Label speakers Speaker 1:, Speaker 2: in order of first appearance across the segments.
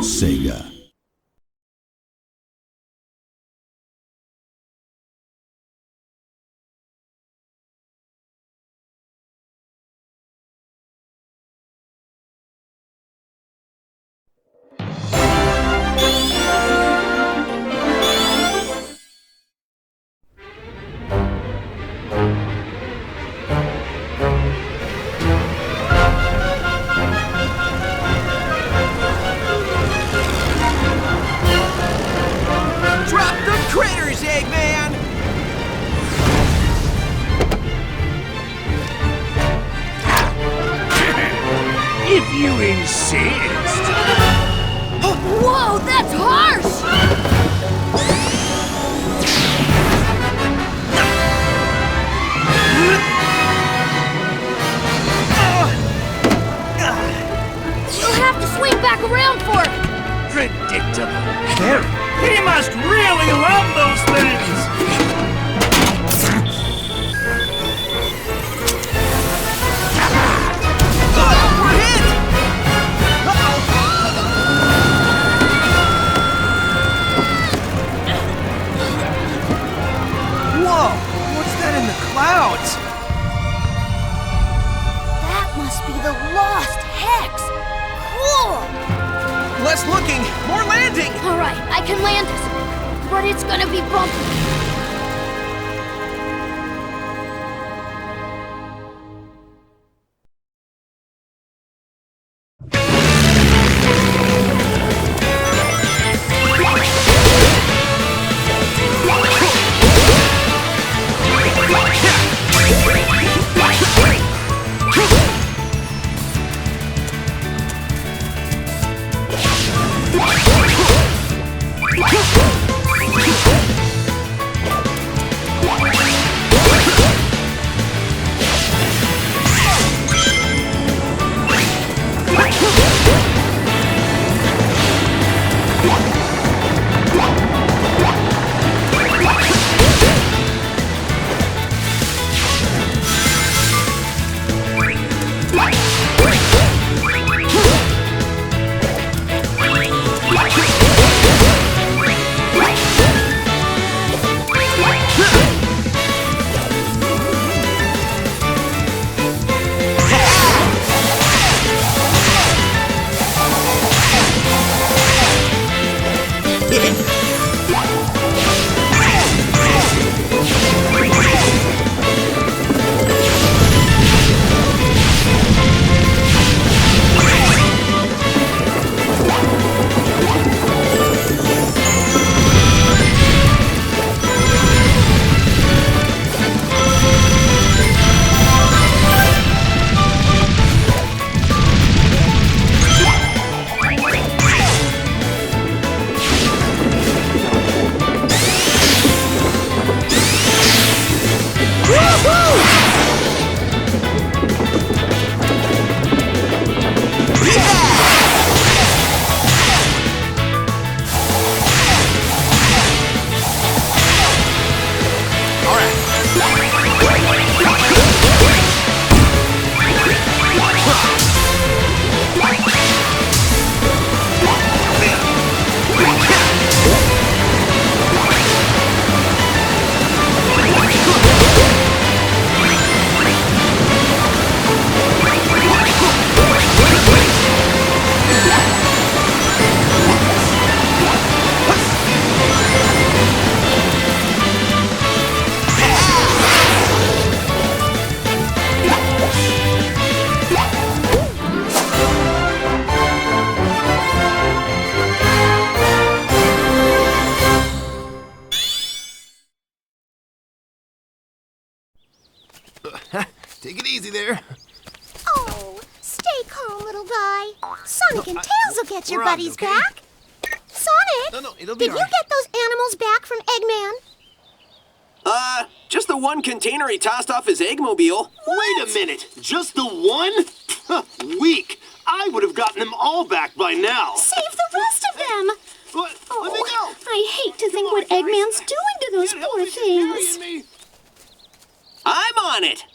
Speaker 1: Sega.
Speaker 2: Drop the critters, Eggman!
Speaker 3: If you insist.
Speaker 4: Whoa, that's harsh! You'll have to swing back around for it!
Speaker 3: Predictable. He must really love those things.
Speaker 2: We're hit! Whoa! What's that in the clouds?
Speaker 4: That must be the Lost Hex! Cool!
Speaker 2: Less looking, more landing!
Speaker 4: Alright, I can land this, but it's gonna be bumpy.
Speaker 2: Take it easy there.
Speaker 5: Oh, stay calm, little guy. Sonic and Tails will get your
Speaker 2: we're on,
Speaker 5: buddies
Speaker 2: okay?
Speaker 5: back. Sonic,
Speaker 2: No, it'll be
Speaker 5: did you
Speaker 2: all right.
Speaker 5: get those animals back from Eggman?
Speaker 2: Just the one container he tossed off his Eggmobile.
Speaker 6: Wait a minute, just the one? Weak. I would have gotten them all back by now.
Speaker 5: Save the rest of them.
Speaker 6: Let me go.
Speaker 5: I hate to think what Eggman's doing to those poor things.
Speaker 2: I'm on it.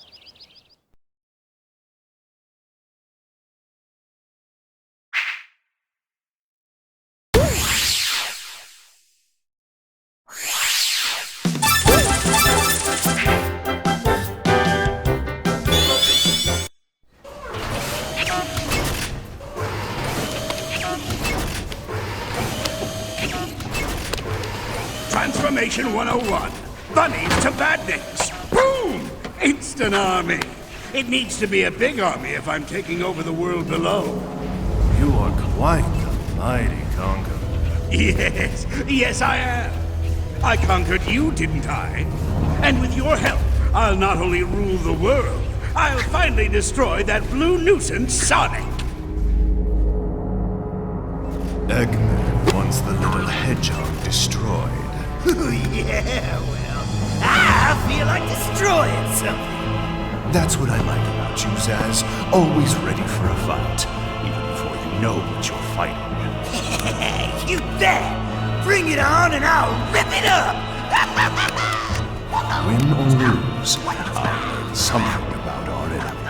Speaker 3: Transformation 101. Bunnies to badniks. Boom! Instant army. It needs to be a big army if I'm taking over the world below.
Speaker 1: You are quite the mighty conqueror.
Speaker 3: Yes, I am. I conquered you, didn't I? And with your help, I'll not only rule the world, I'll finally destroy that blue nuisance, Sonic.
Speaker 1: Eggman wants the little hedgehog destroyed.
Speaker 3: Yeah, well, I feel like destroying something.
Speaker 1: That's what I like about you, Zaz. Always ready for a fight, even before you know what you're fighting.
Speaker 3: You bet! Bring it on and I'll rip it up!
Speaker 1: Win or lose, I'll learn something about our enemy.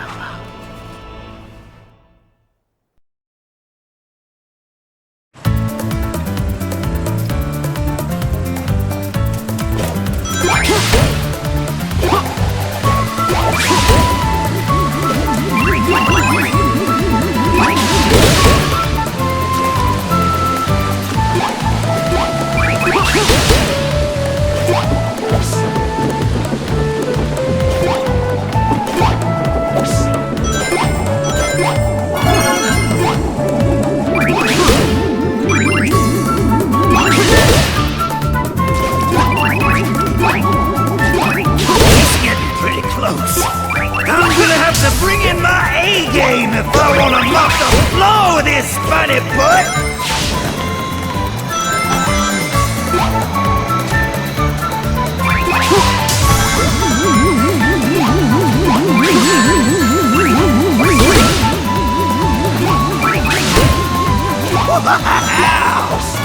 Speaker 3: Bunny butt!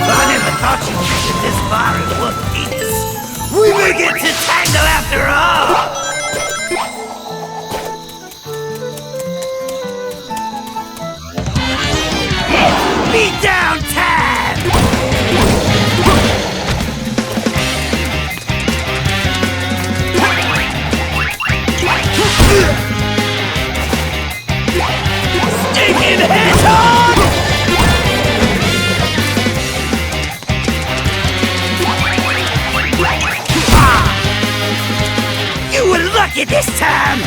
Speaker 3: I never thought you'd make it this far in one piece. We may get to tangle after all! Beat down time! Stinking hedgehog! You were lucky this time!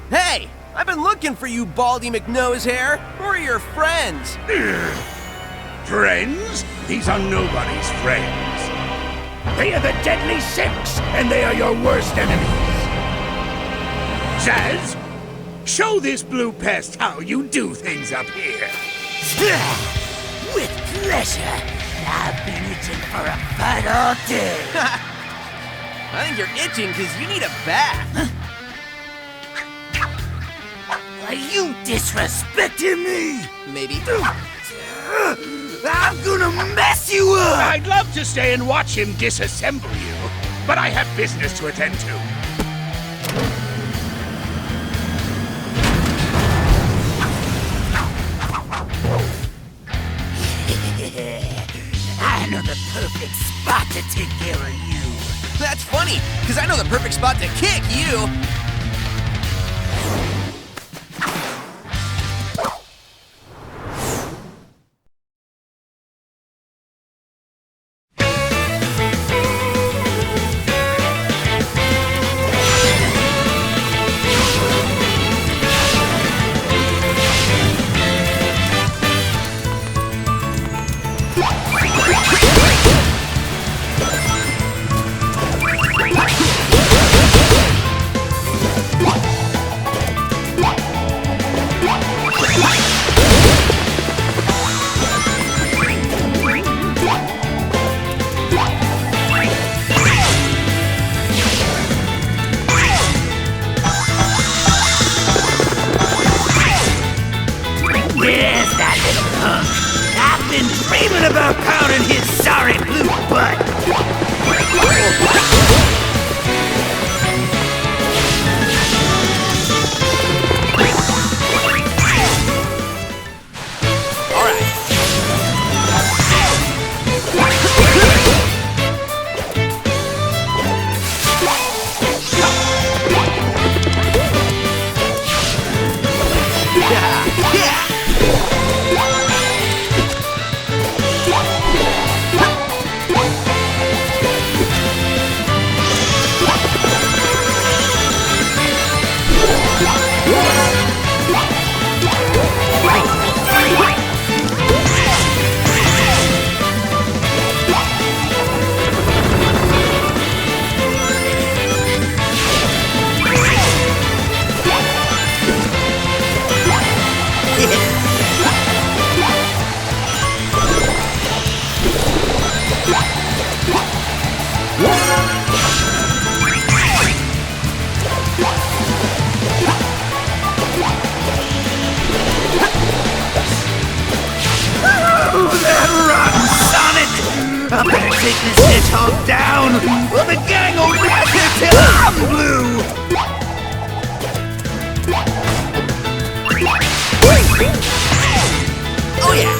Speaker 2: Hey! I've been looking for you, Baldy McNosehair. Who are your friends?
Speaker 3: Friends? These are nobody's friends. They are the Deadly Six, and they are your worst enemies. Zaz, show this blue pest how you do things up here.
Speaker 7: With pleasure. I've been itching for a fight all day.
Speaker 2: I think you're itching because you need a bath.
Speaker 7: Are you disrespecting me?
Speaker 2: Maybe.
Speaker 7: I'm gonna mess you up!
Speaker 3: I'd love to stay and watch him disassemble you, but I have business to attend to.
Speaker 7: I know the perfect spot to take care of you.
Speaker 2: That's funny, because I know the perfect spot to kick you.
Speaker 7: Where's that little punk? I've been dreaming about pounding his sorry blue butt.
Speaker 2: All right. Yeah.
Speaker 7: I better take this hedgehog down, or the gang will wreck her till I'm blue!
Speaker 2: Oh yeah!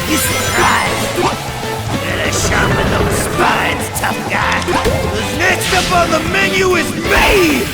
Speaker 7: You surprised! Better sharpen those spines, tough guy! 'Cause next up on the menu is me!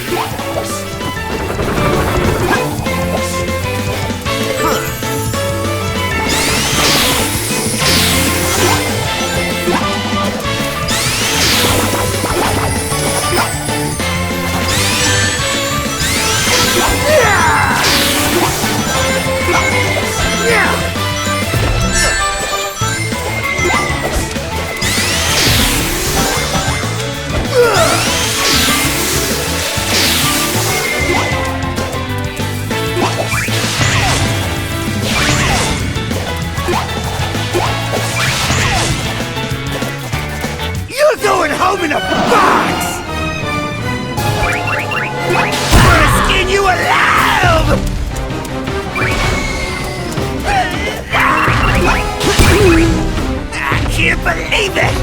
Speaker 7: You're going home in a box! I'm gonna skin you alive! I can't believe it!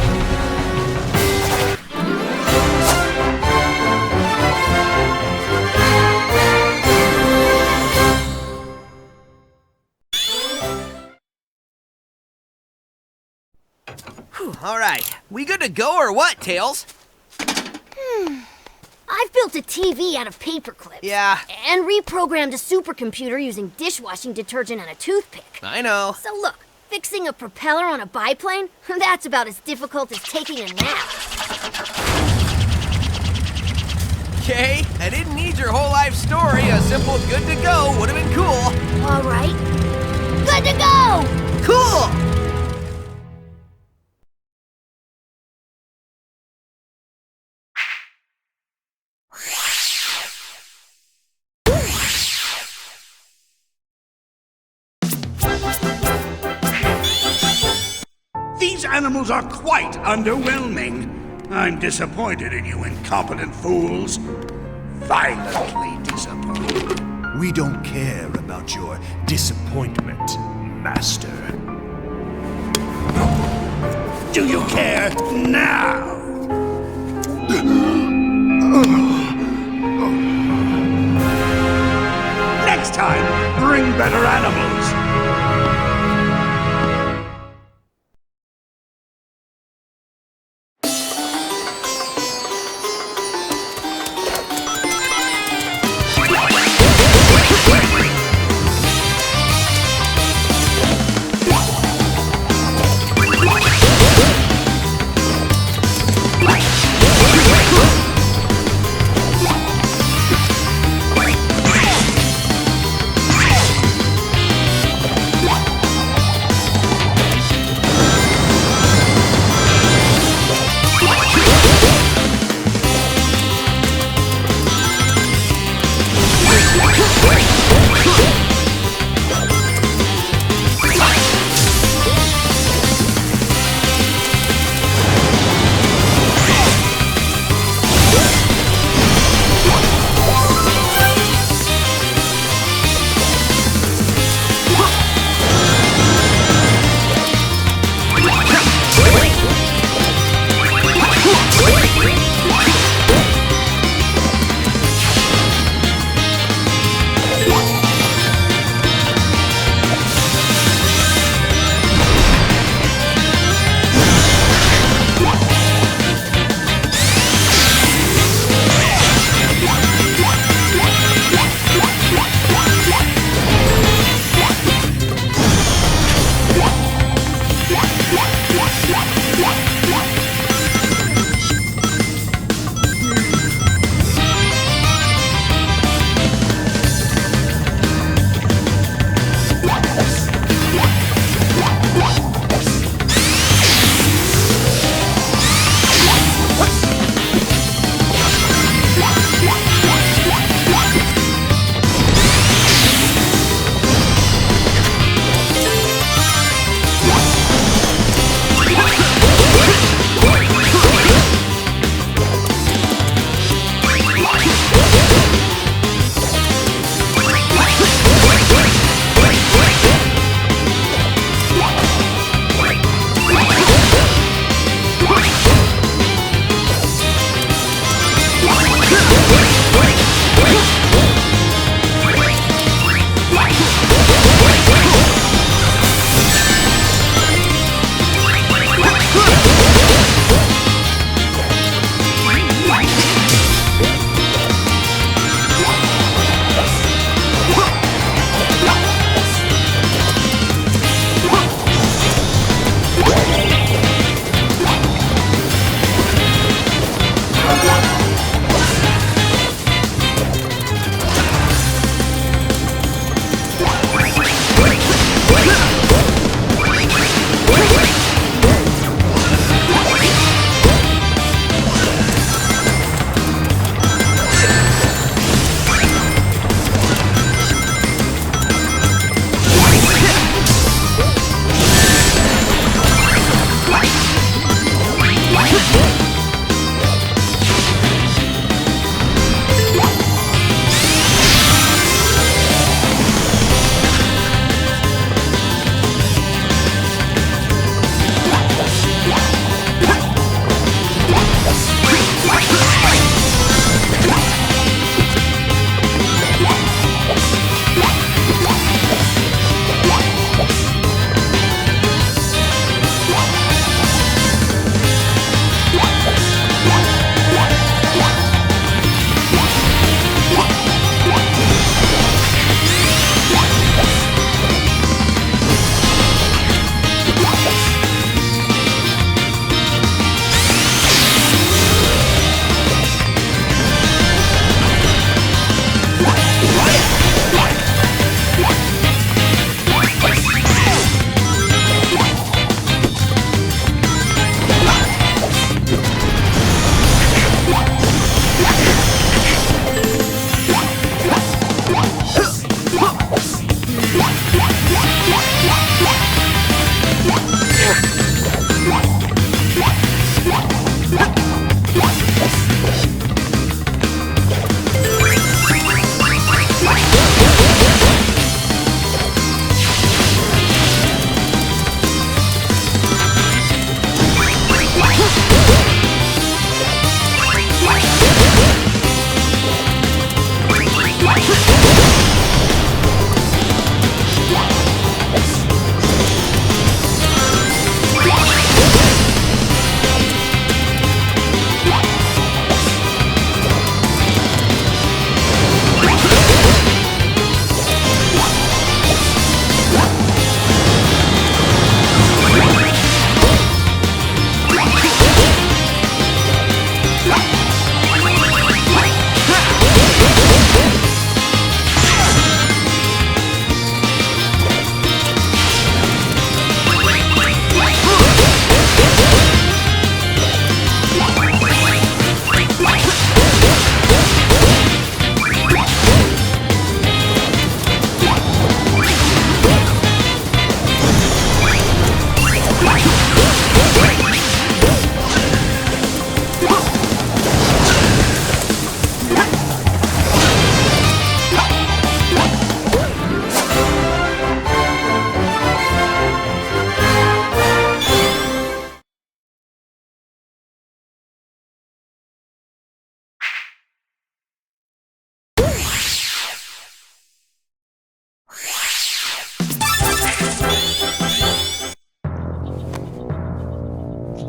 Speaker 2: All right, we good to go or what, Tails?
Speaker 4: I've built a TV out of paper clips.
Speaker 2: Yeah.
Speaker 4: And reprogrammed a supercomputer using dishwashing detergent and a toothpick.
Speaker 2: I know.
Speaker 4: So look, fixing a propeller on a biplane, that's about as difficult as taking a nap.
Speaker 2: Okay, I didn't need your whole life story. A simple good to go would have been cool.
Speaker 4: All right. Good to go!
Speaker 2: Cool!
Speaker 3: These animals are quite underwhelming. I'm disappointed in you incompetent fools. Violently disappointed.
Speaker 1: We don't care about your disappointment, Master.
Speaker 3: Do you care now? Next time, bring better animals.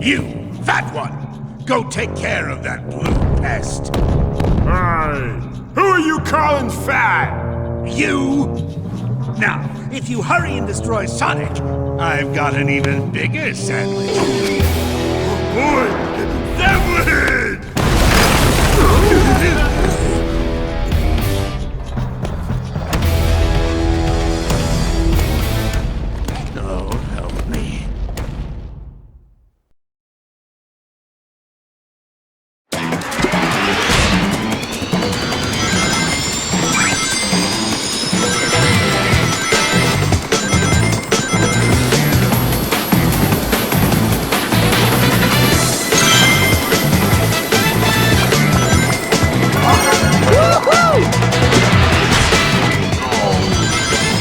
Speaker 3: You, fat one, go take care of that blue pest.
Speaker 8: Who are you calling fat?
Speaker 3: You! Now, if you hurry and destroy Sonic, I've got an even bigger sandwich.
Speaker 8: Boy, sandwich!
Speaker 3: Oh, help me.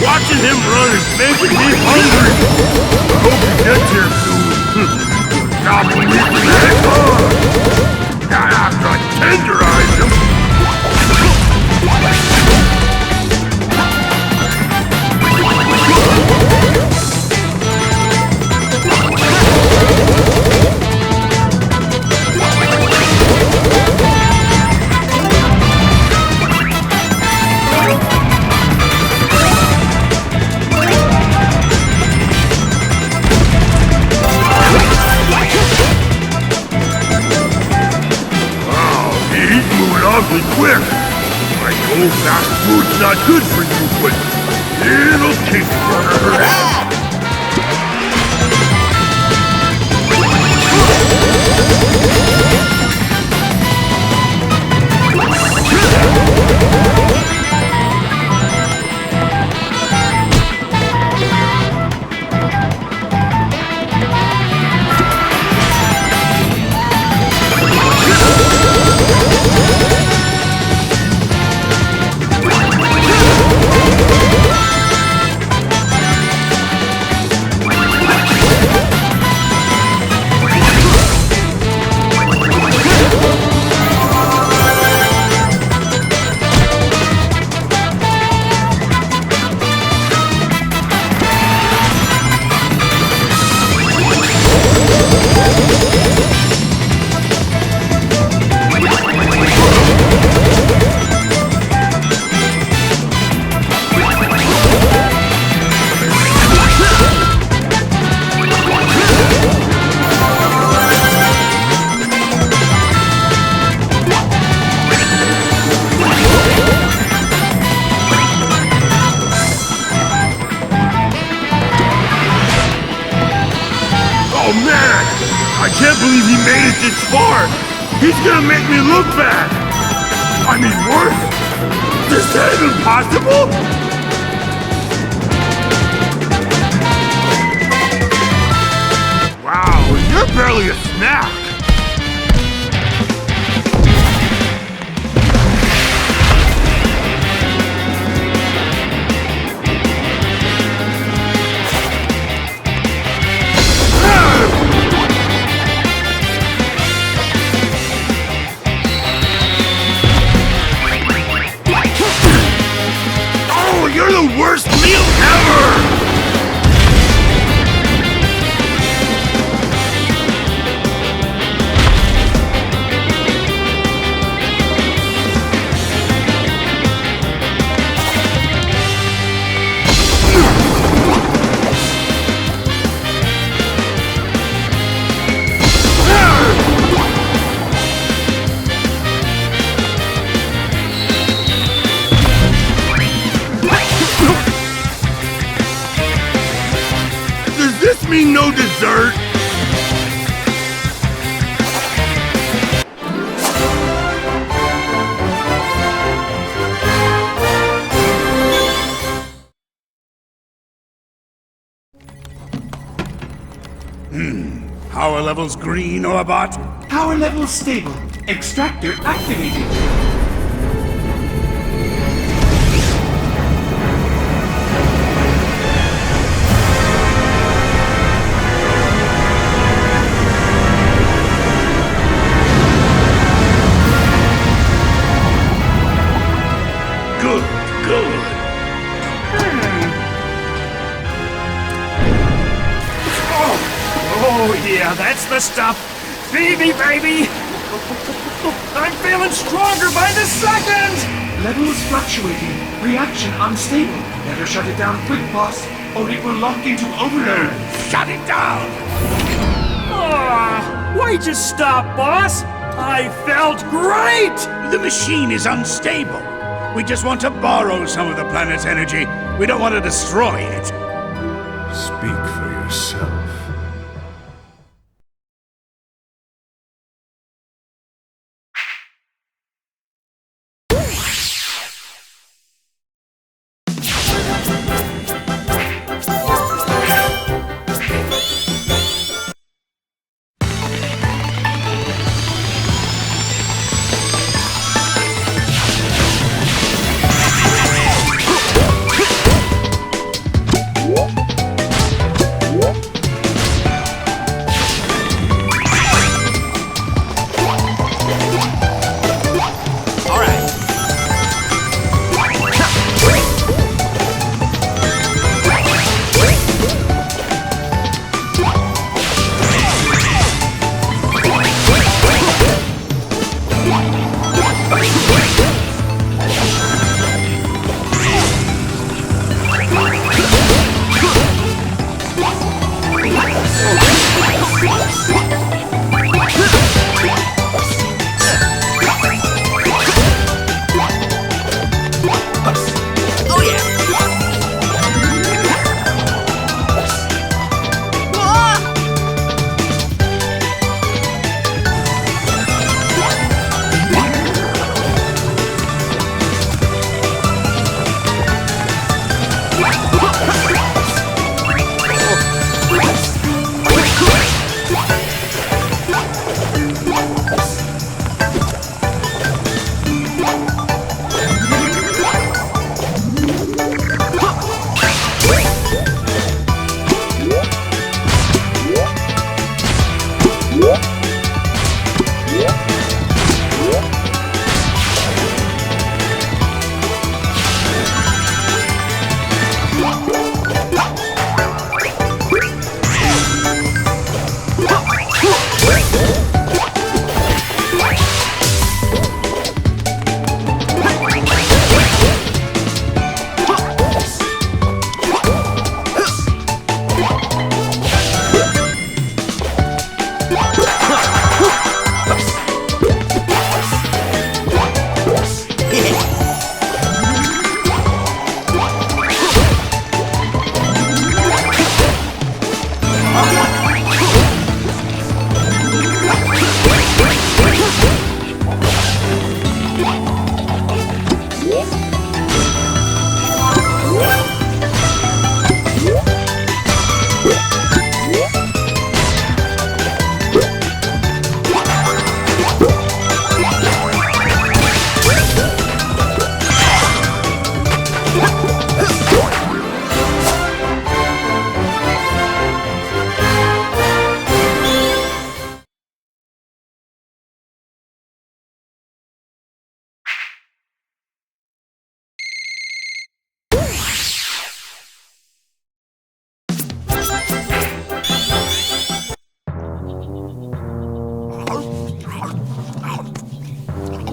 Speaker 8: Watching him run is making me hungry. I hope he gets here soon. Stop when you can hang on. Now after I tenderize him. Awfully quick. I know fast food's not good for you, but it'll taste better. Oh man! I can't believe he made it this far! He's gonna make me look bad! I mean worse! Is that even possible? Wow, you're barely a snack! You're the worst meal ever! Does this mean no dessert?
Speaker 3: Power levels green, Orbot?
Speaker 9: Power level stable. Extractor activated.
Speaker 3: Good, good.
Speaker 8: Oh Yeah, that's the stuff. Feed me, baby! I'm feeling stronger by the second!
Speaker 9: Levels fluctuating. Reaction unstable. Better shut it down quick, boss, or it will lock into overload.
Speaker 3: Shut it down!
Speaker 8: Why'd you stop, boss? I felt great!
Speaker 3: The machine is unstable. We just want to borrow some of the planet's energy. We don't want to destroy it.
Speaker 1: Speak for yourself.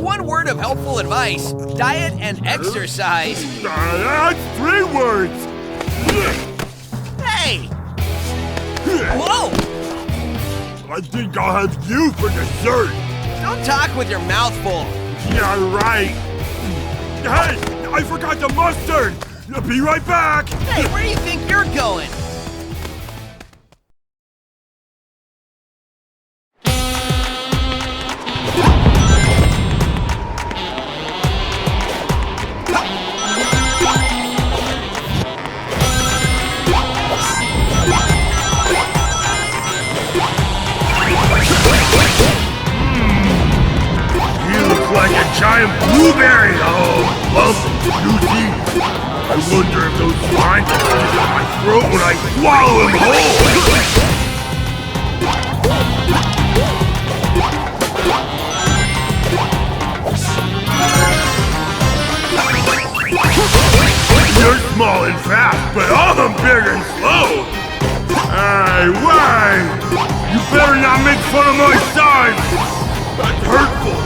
Speaker 2: One word of helpful advice: diet and exercise.
Speaker 8: That's 3 words!
Speaker 2: Hey! Whoa!
Speaker 8: I think I'll have you for dessert!
Speaker 2: Don't talk with your mouth full.
Speaker 8: Yeah, right! Hey! I forgot the mustard! Be right back!
Speaker 2: Hey, where do you think you're going?
Speaker 8: Like a giant blueberry! Oh, lump juicy! I wonder if those spines will stick in my throat when I swallow them whole! You're small and fast, but I'm big and slow! Hey, wait! You better not make fun of my size! That's hurtful!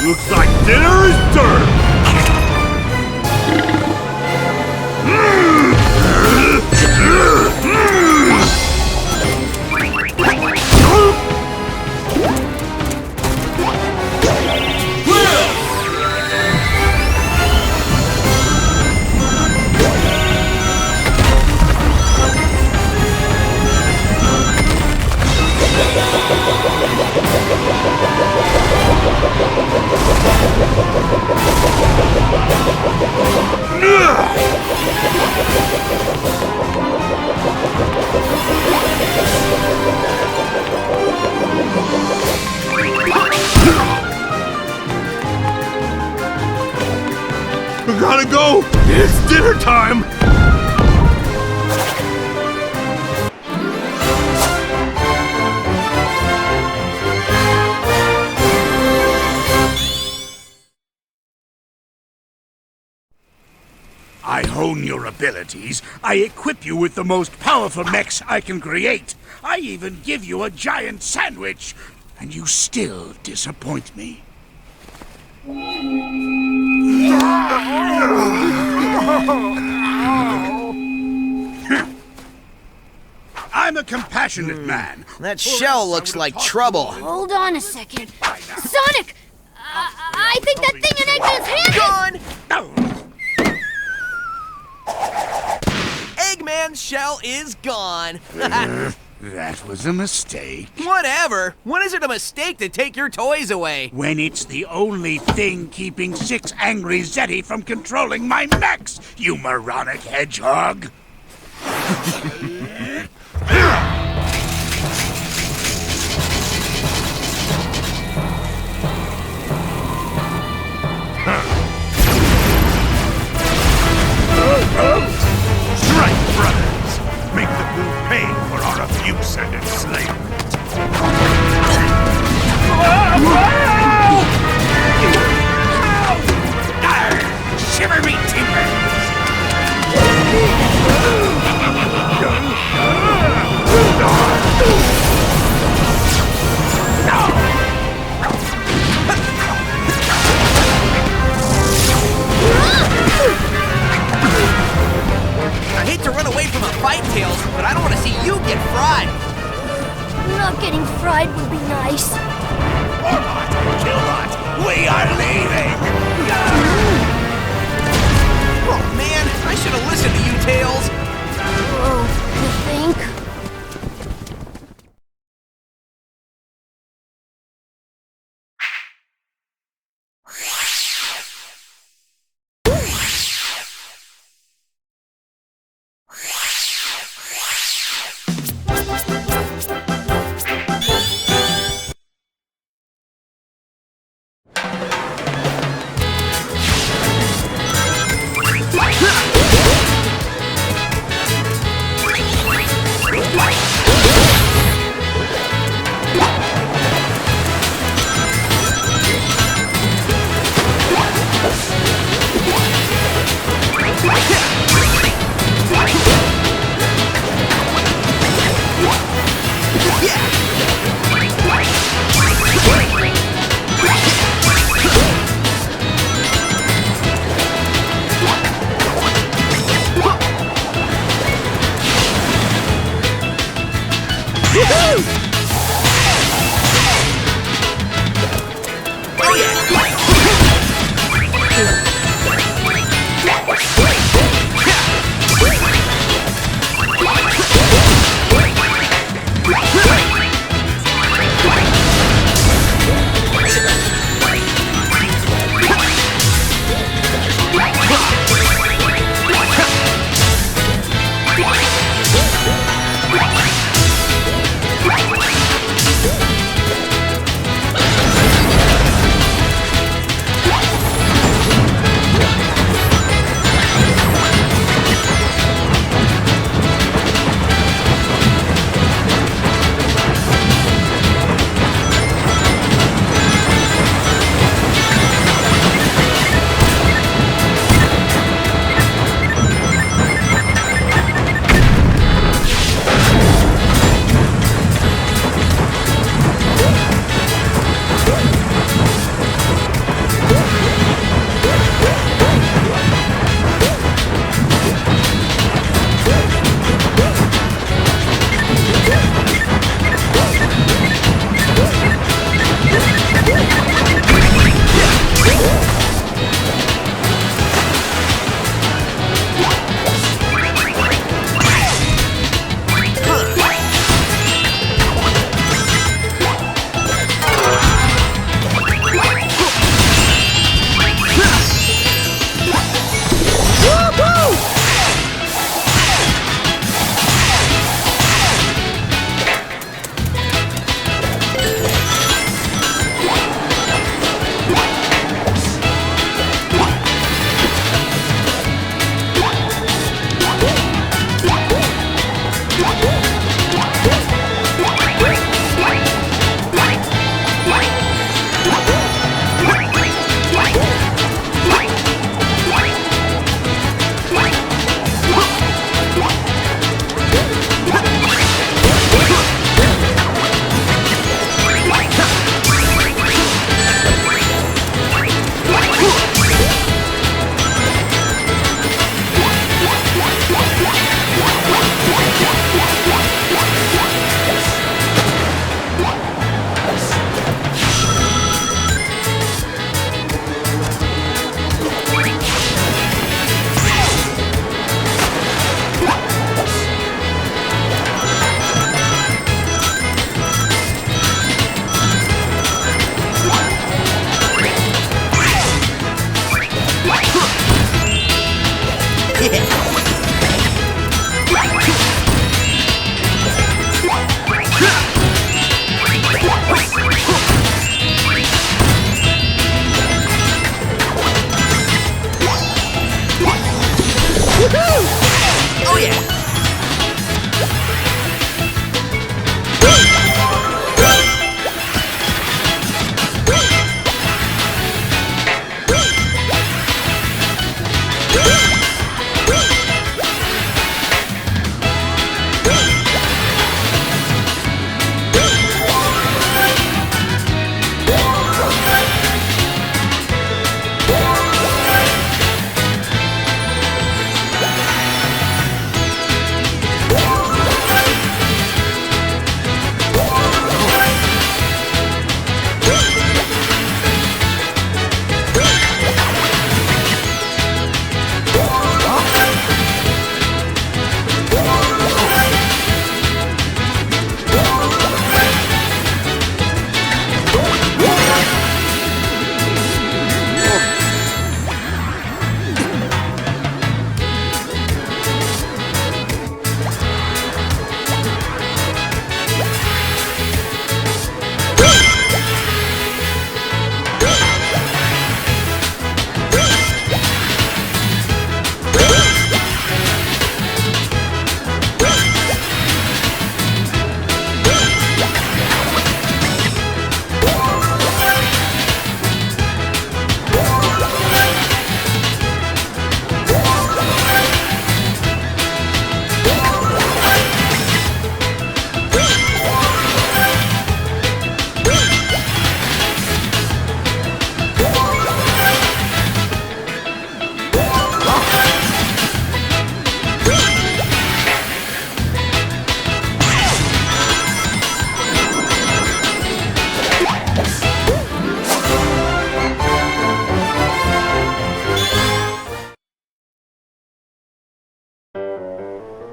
Speaker 8: Looks like dinner is served! I gotta go! It's dinner time!
Speaker 3: I hone your abilities. I equip you with the most powerful mechs I can create. I even give you a giant sandwich. And you still disappoint me. I'm a compassionate man.
Speaker 2: That shell looks like trouble.
Speaker 4: Hold on a second. Sonic! I think that thing in Eggman's hand
Speaker 2: Gone! Eggman's shell is gone.
Speaker 3: That was a mistake.
Speaker 2: Whatever. When is it a mistake to take your toys away?
Speaker 3: When it's the only thing keeping 6 angry Zeti from controlling my mechs, you moronic hedgehog!
Speaker 8: Strike, brothers! Make the Boo pay for our abuse and enslavement.
Speaker 3: Shiver me timbers!
Speaker 2: I hate to run away from a fight, Tails, but I don't want to see you get fried.
Speaker 4: Not getting fried would be nice.
Speaker 3: Orbot! Killbot! We are leaving!
Speaker 2: Oh man, I should have listened to you, Tails.
Speaker 4: Oh,
Speaker 2: Oh yeah!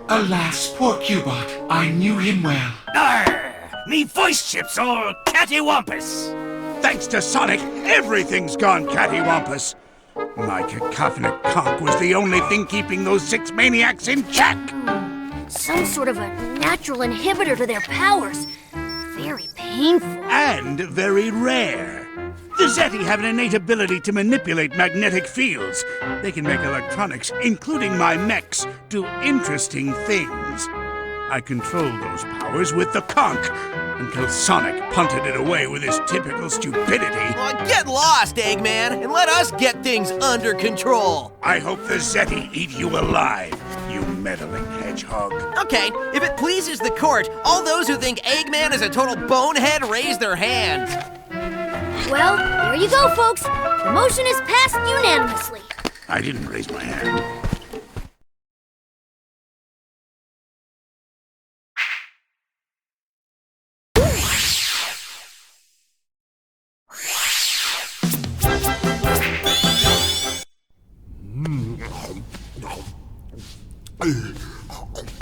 Speaker 9: Alas, poor Cubot. I knew him well.
Speaker 7: Arr! Me voice chip's all cattywampus.
Speaker 3: Thanks to Sonic, everything's gone cattywampus. My cacophonic conch was the only thing keeping those 6 maniacs in check.
Speaker 4: Some sort of a natural inhibitor to their powers. Very painful.
Speaker 3: And very rare. The Zeti have an innate ability to manipulate magnetic fields. They can make electronics, including my mechs, do interesting things. I controlled those powers with the conch until Sonic punted it away with his typical stupidity.
Speaker 2: Get lost, Eggman, and let us get things under control.
Speaker 3: I hope the Zeti eat you alive, you meddling hedgehog.
Speaker 2: Okay, if it pleases the court, all those who think Eggman is a total bonehead raise their hands.
Speaker 4: Well, there you go, folks. The motion is passed unanimously.
Speaker 3: I didn't raise my hand.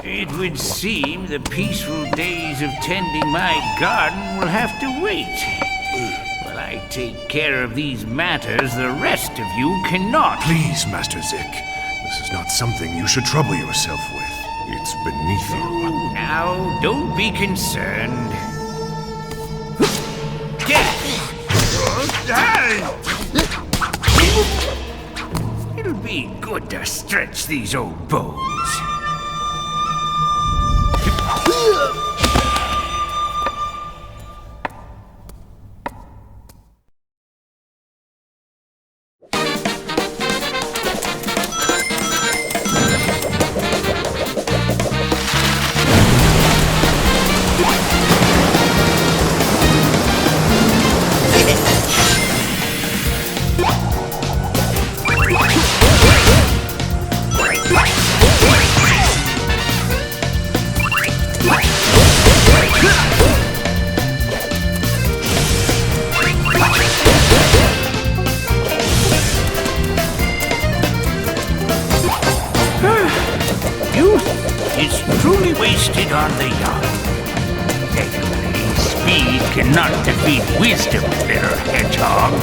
Speaker 7: It would seem the peaceful days of tending my garden will have to wait. While I take care of these matters, the rest of you cannot.
Speaker 1: Please, Master Zik. This is not something you should trouble yourself with. It's beneath you.
Speaker 7: Now, don't be concerned. It'll be good to stretch these old bones. It's truly wasted on the young. Anyway, speed cannot defeat wisdom, little hedgehog.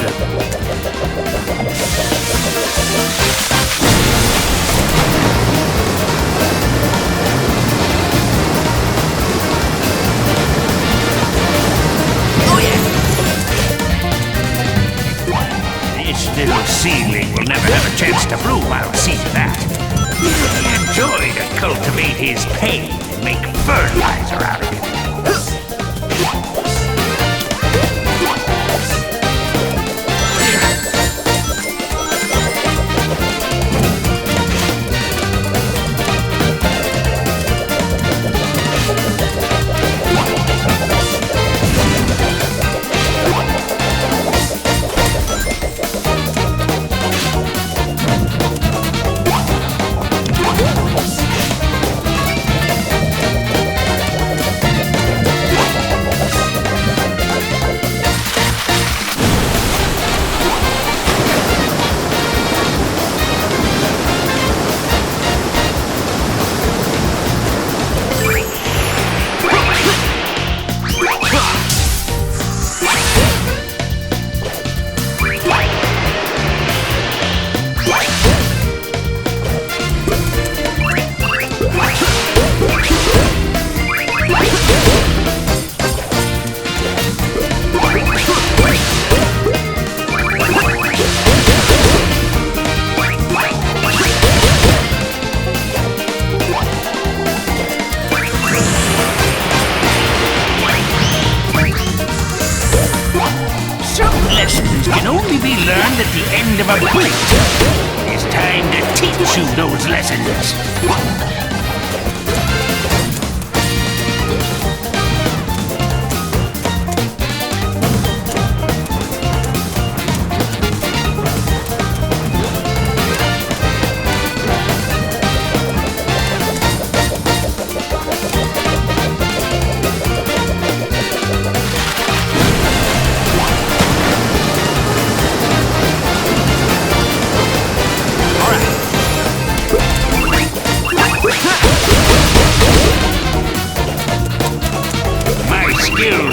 Speaker 7: This little seedling will never have a chance to bloom, I'll see to that. He enjoyed to cultivate his pain and make fertilizer out of it. Lessons can only be learned at the end of a plate. It's time to teach you those lessons.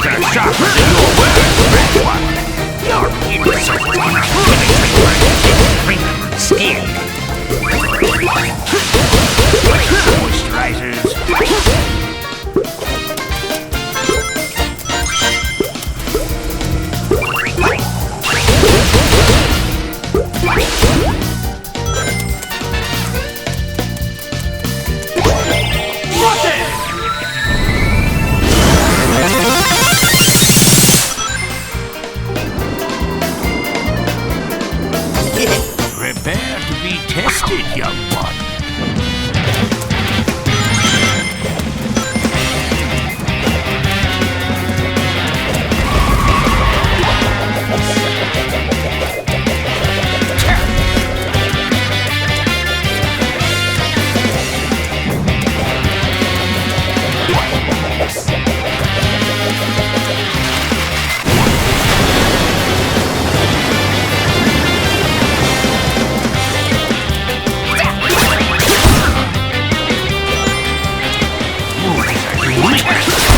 Speaker 7: are sharper than your words, Red One. Your insult penetrates my wrinkled skin. Moisturizers. Prepare to be tested, young one.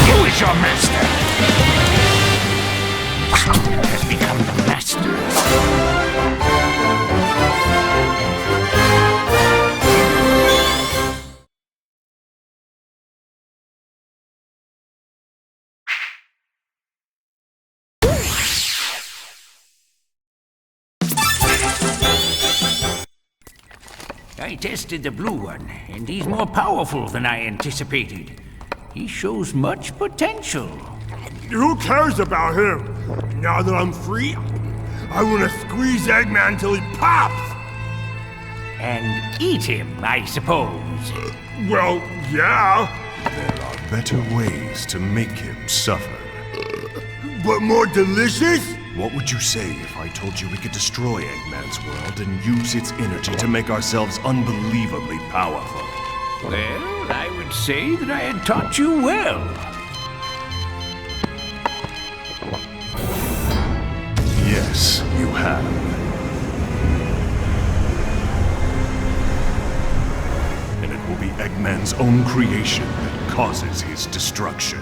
Speaker 7: Who is your master? Student has become the master. I tested the blue one, and he's more powerful than I anticipated. He shows much potential.
Speaker 8: Who cares about him? Now that I'm free, I want to squeeze Eggman till he pops!
Speaker 7: And eat him, I suppose.
Speaker 8: Well, yeah.
Speaker 1: There are better ways to make him suffer.
Speaker 8: But more delicious?
Speaker 1: What would you say if I told you we could destroy Eggman's world and use its energy to make ourselves unbelievably powerful?
Speaker 7: Well, I would say that I had taught you well.
Speaker 1: Yes, you have. And it will be Eggman's own creation that causes his destruction.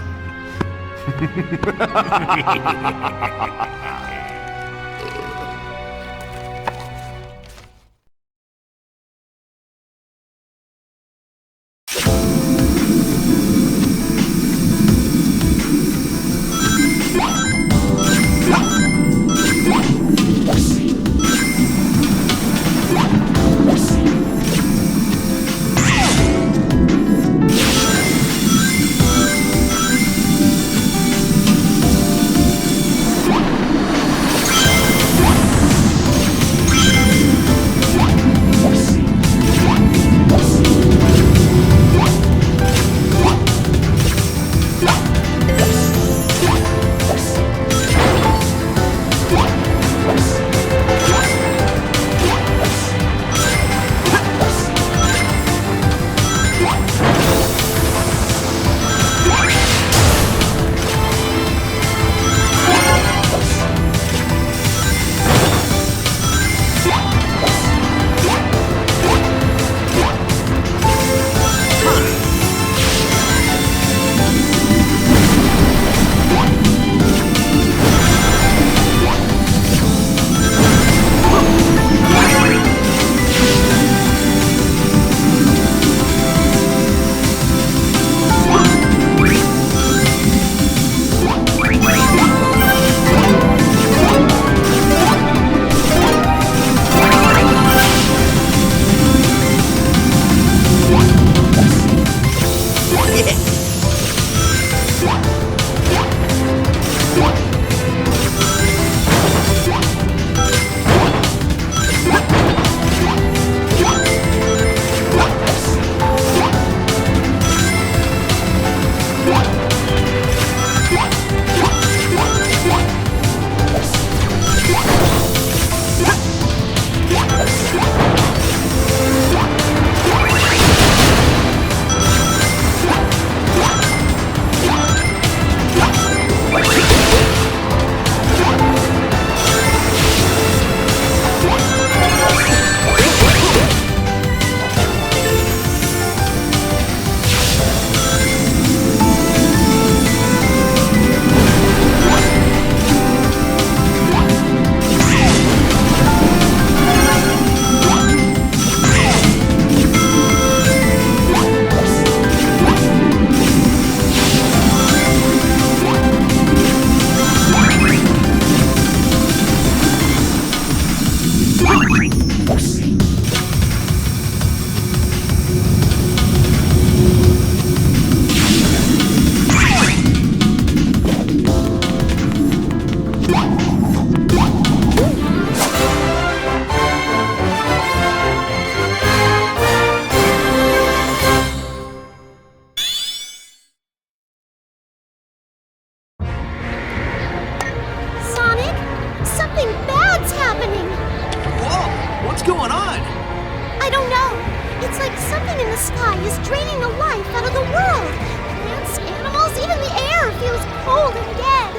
Speaker 5: It's draining the life out of the world. Plants, animals, even the air feels cold and dead.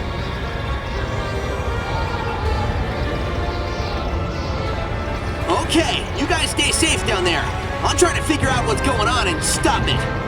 Speaker 2: Okay, you guys stay safe down there. I'll try to figure out what's going on and stop it.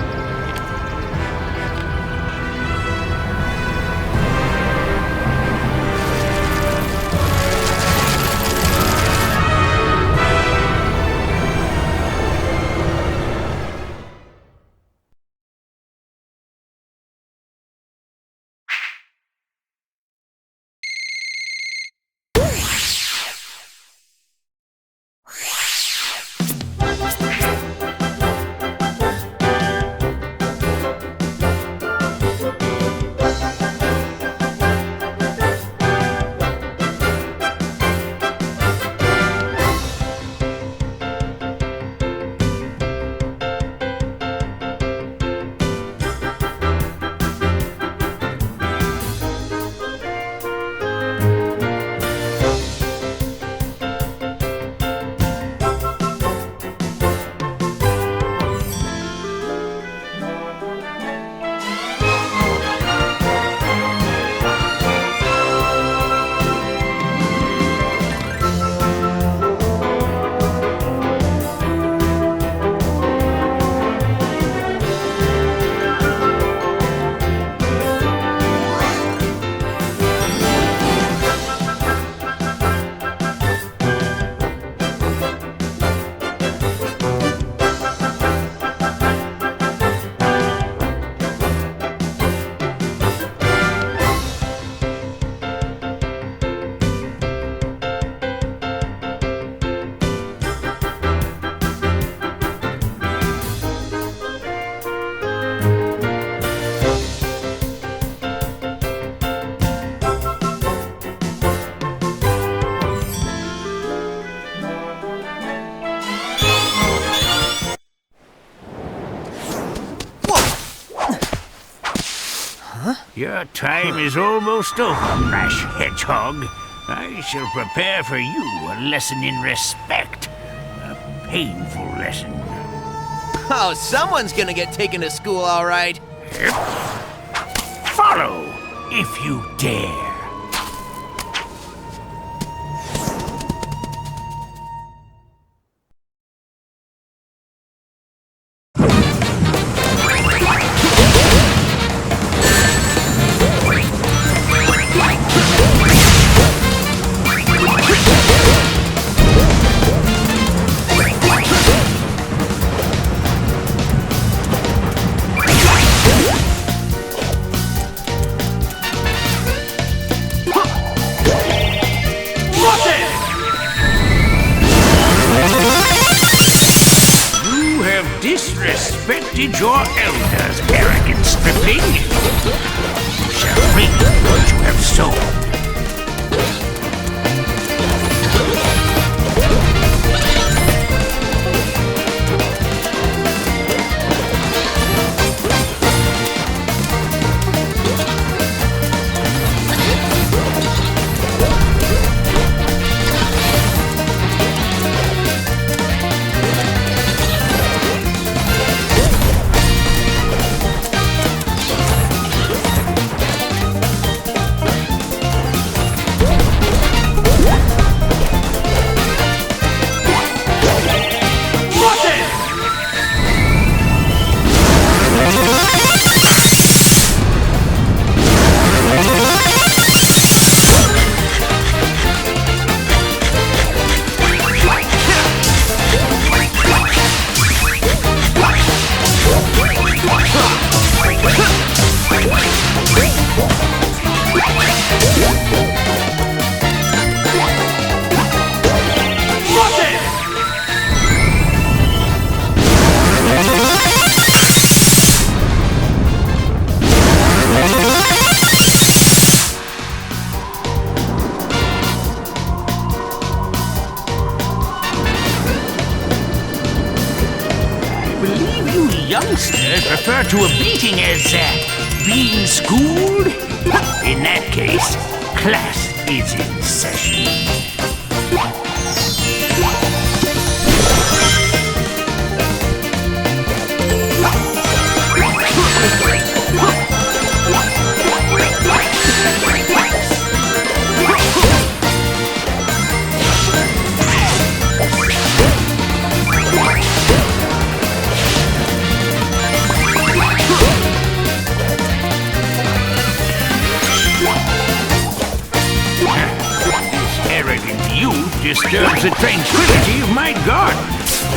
Speaker 7: Your time is almost over, rash hedgehog. I shall prepare for you a lesson in respect. A painful lesson.
Speaker 2: Oh, someone's gonna get taken to school, all right.
Speaker 7: Follow, if you dare. Disrespected your elders, arrogant stripling. You shall reap what you have sown. Youngsters refer to a beating as being schooled. In that case, class is in session. disturbs the tranquility of my garden.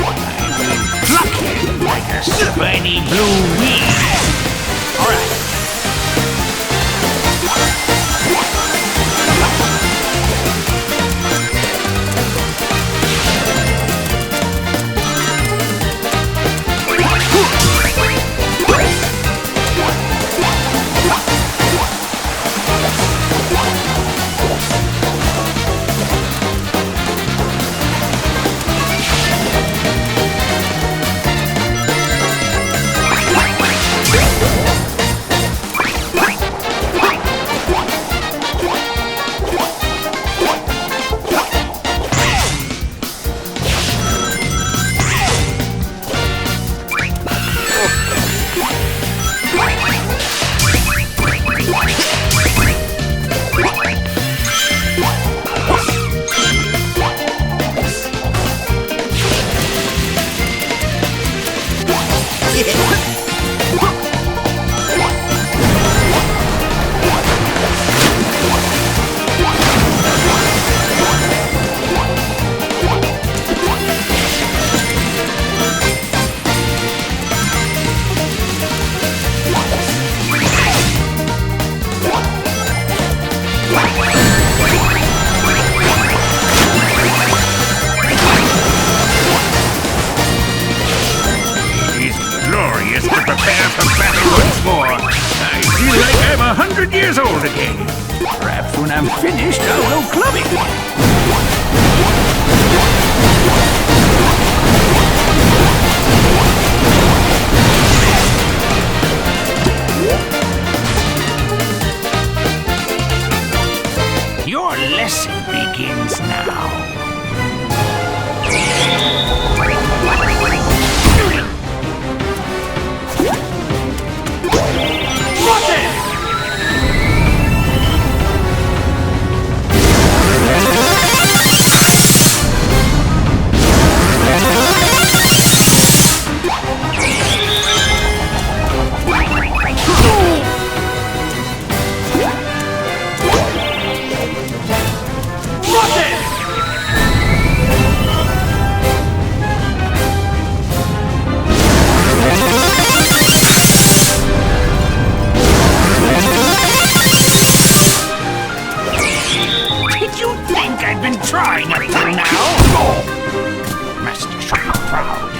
Speaker 7: I will pluck him like a spiny blue weed.
Speaker 2: All right.
Speaker 7: Prepare for battle once more. I feel like I'm 100 years old again. Perhaps when I'm finished, I'll go clubbing. Your lesson begins now. Trying up till now. Master should be proud.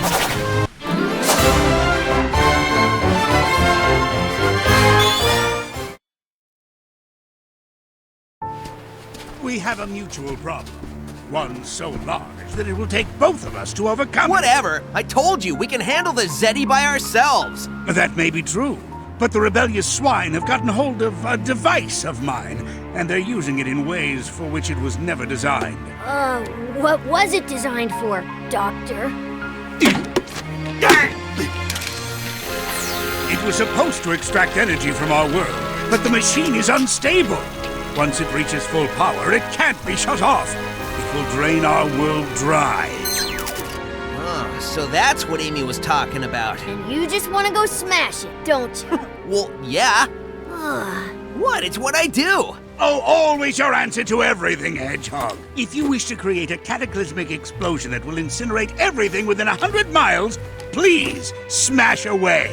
Speaker 3: We have a mutual problem. One so large that it will take both of us to overcome
Speaker 2: Whatever. I told you, we can handle the Zeti by ourselves.
Speaker 3: it. That may be true, but the rebellious swine have gotten hold of a device of mine, and they're using it in ways for which it was never designed.
Speaker 4: What was it designed for, Doctor?
Speaker 3: It was supposed to extract energy from our world, but the machine is unstable. Once it reaches full power, it can't be shut off. It will drain our world dry.
Speaker 2: Oh, so that's what Amy was talking about.
Speaker 4: And you just want to go smash it, don't you?
Speaker 2: Well, yeah. What? It's what I do.
Speaker 3: Oh, always your answer to everything, Hedgehog. If you wish to create a cataclysmic explosion that will incinerate everything within 100 miles, please smash away.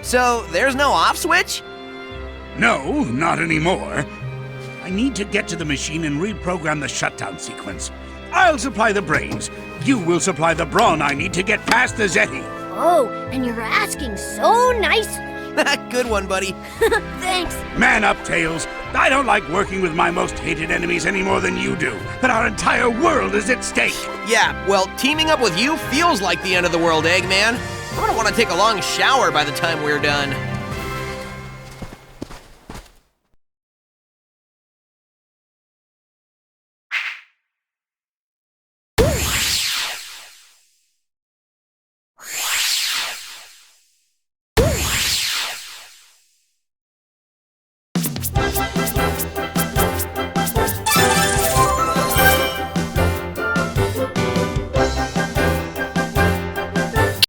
Speaker 2: So there's no off switch?
Speaker 3: No, not anymore. I need to get to the machine and reprogram the shutdown sequence. I'll supply the brains. You will supply the brawn I need to get past the Zeti.
Speaker 4: Oh, and you're asking so nicely.
Speaker 2: Good one, buddy.
Speaker 4: Thanks.
Speaker 3: Man up, Tails. I don't like working with my most hated enemies any more than you do, but our entire world is at stake.
Speaker 2: Yeah, well, teaming up with you feels like the end of the world, Eggman. I'm gonna want to take a long shower by the time we're done.